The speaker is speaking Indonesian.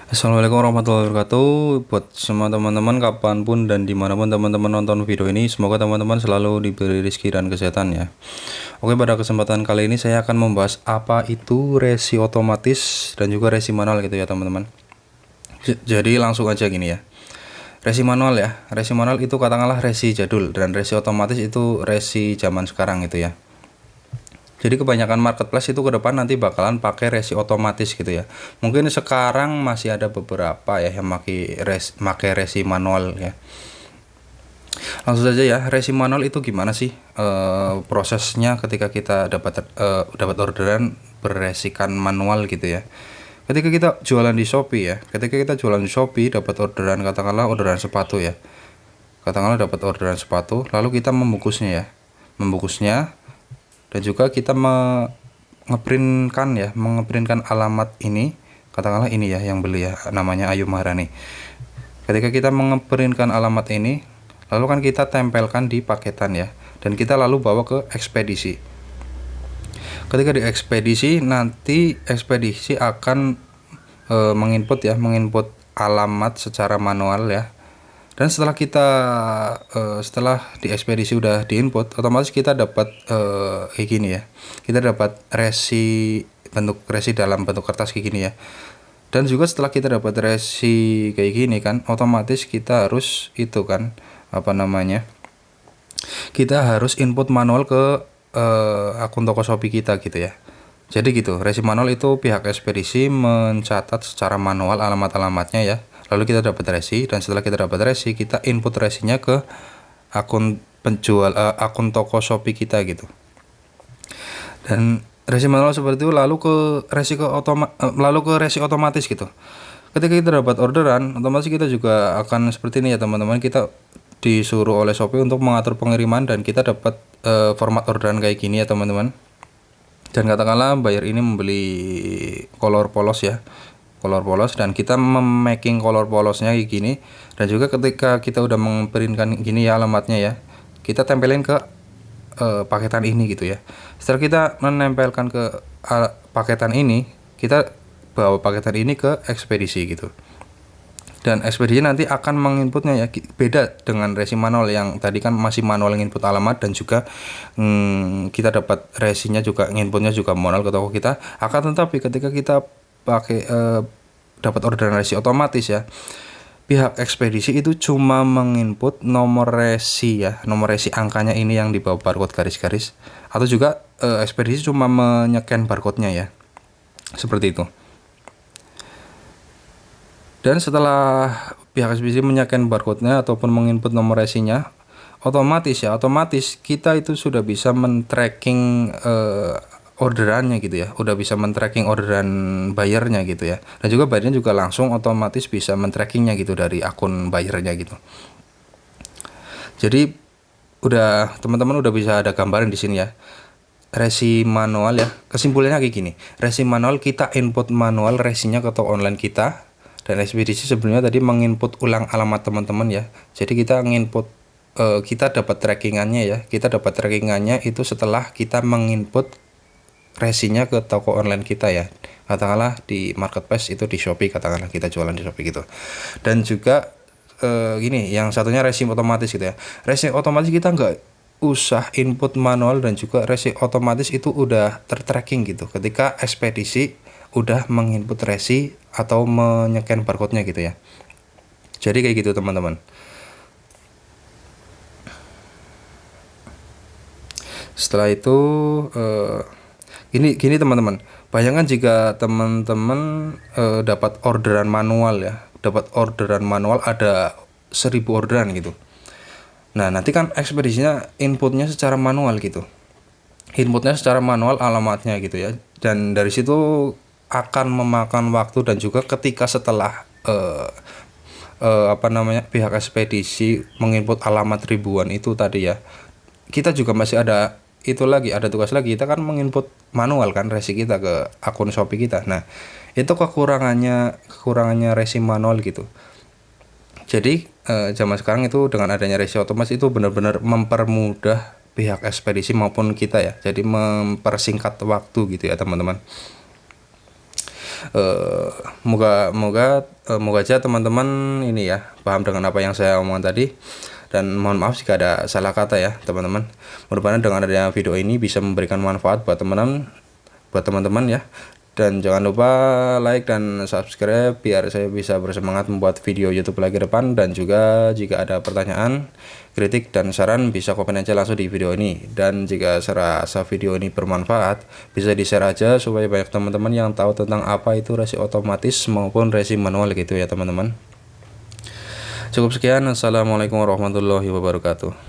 Assalamualaikum warahmatullahi wabarakatuh. Buat semua teman-teman kapanpun dan dimanapun teman-teman nonton video ini, semoga teman-teman selalu diberi rezeki dan kesehatan ya. Oke, pada kesempatan kali ini saya akan membahas apa itu resi otomatis dan juga resi manual gitu ya teman-teman. Jadi langsung aja gini ya. Resi manual ya. Resi manual itu katakanlah resi jadul dan resi otomatis itu resi zaman sekarang gitu ya. Jadi kebanyakan marketplace itu ke depan nanti bakalan pakai resi otomatis gitu ya. Mungkin sekarang masih ada beberapa ya yang pakai resi manual ya. Langsung saja ya, resi manual itu gimana sih prosesnya ketika kita dapat orderan berresikan manual gitu ya. Ketika kita jualan di Shopee ya, ketika kita jualan di Shopee dapat orderan, katakanlah orderan sepatu ya. Katakanlah dapat orderan sepatu, lalu kita membungkusnya ya. Membungkusnya dan juga kita mengeprintkan alamat ini, katakanlah ini ya yang beli ya, namanya Ayu Maharani. Ketika kita mengeprintkan alamat ini, lalu kan kita tempelkan di paketan ya, dan kita lalu bawa ke ekspedisi. Ketika di ekspedisi, nanti ekspedisi akan menginput alamat secara manual ya. Dan setelah di ekspedisi udah diinput, otomatis kita dapat kayak gini ya. Kita dapat bentuk resi dalam bentuk kertas kayak gini ya. Dan juga setelah kita dapat resi kayak gini kan, otomatis kita harus itu kan kita harus input manual ke akun toko Shopee kita gitu ya. Jadi gitu, resi manual itu pihak ekspedisi mencatat secara manual alamat-alamatnya ya. Lalu kita dapat resi, dan setelah kita dapat resi, kita input resinya ke akun toko Shopee kita gitu. Dan resi manual seperti itu lalu ke resi otomatis gitu. Ketika kita dapat orderan, otomatis kita juga akan seperti ini ya teman-teman. Kita disuruh oleh Shopee untuk mengatur pengiriman dan kita dapat format orderan kayak gini ya teman-teman. Dan katakanlah buyer ini membeli kolor polos ya, kolor polos, dan kita memaking kolor polosnya kayak gini. Dan juga ketika kita udah memprintkan gini ya alamatnya ya, kita tempelin ke paketan ini gitu ya. Setelah kita menempelkan ke paketan ini, kita bawa paketan ini ke ekspedisi gitu. Dan ekspedisi nanti akan menginputnya ya, beda dengan resi manual yang tadi kan masih manual nginput alamat, dan juga kita dapat resinya juga nginputnya juga manual ke toko kita. Akan tetapi ketika kita pakai dapat orderan resi otomatis ya, pihak ekspedisi itu cuma menginput nomor resi ya, nomor resi angkanya ini yang di bawah barcode garis-garis, atau juga ekspedisi cuma menyekan barcode-nya ya, seperti itu. Dan setelah pihak ekspedisi menyekan barcode-nya ataupun menginput nomor resinya, otomatis kita itu sudah bisa men-tracking orderannya gitu ya, udah bisa men-tracking orderan bayarnya gitu ya. Dan juga bayarnya juga langsung otomatis bisa men-trackingnya gitu dari akun bayarnya gitu. Jadi teman-teman udah bisa ada gambaran di sini ya. Resi manual ya, kesimpulannya kayak gini. Resi manual, kita input manual resinya ke toko online kita, dan ekspedisi sebelumnya tadi menginput ulang alamat teman-teman ya. Jadi kita nginput kita dapat trackingannya ya. Kita dapat trackingannya itu setelah kita menginput resinya ke toko online kita ya. Katakanlah di marketplace itu di Shopee, katakanlah kita jualan di Shopee gitu. Dan juga gini, yang satunya resi otomatis gitu ya. Resi otomatis kita nggak usah input manual, dan juga resi otomatis itu udah tertracking gitu ketika ekspedisi udah menginput resi atau menyekan barcode-nya gitu ya. Jadi kayak gitu teman-teman. Setelah itu gini teman-teman. Bayangkan jika teman-teman dapat orderan manual ya, ada 1000 orderan gitu. Nah, nanti kan ekspedisinya inputnya secara manual gitu. Inputnya secara manual alamatnya gitu ya. Dan dari situ akan memakan waktu, dan juga ketika setelah pihak ekspedisi menginput alamat ribuan itu tadi ya, kita juga masih ada tugas lagi, kita kan menginput manual kan resi kita ke akun Shopee kita. Nah, itu kekurangannya resi manual gitu. Jadi zaman sekarang itu dengan adanya resi otomatis itu benar-benar mempermudah pihak ekspedisi maupun kita ya. Jadi mempersingkat waktu gitu ya teman-teman. Moga aja teman-teman ini ya paham dengan apa yang saya omongkan tadi, dan mohon maaf jika ada salah kata ya teman-teman. Mudah-mudahan dengan adanya video ini bisa memberikan manfaat buat teman-teman ya. Dan jangan lupa like dan subscribe biar saya bisa bersemangat membuat video YouTube lagi depan. Dan juga jika ada pertanyaan, kritik dan saran bisa komen aja langsung di video ini. Dan jika serasa video ini bermanfaat, bisa di-share aja supaya banyak teman-teman yang tahu tentang apa itu resi otomatis maupun resi manual gitu ya teman-teman. Cukup sekian. Assalamualaikum warahmatullahi wabarakatuh.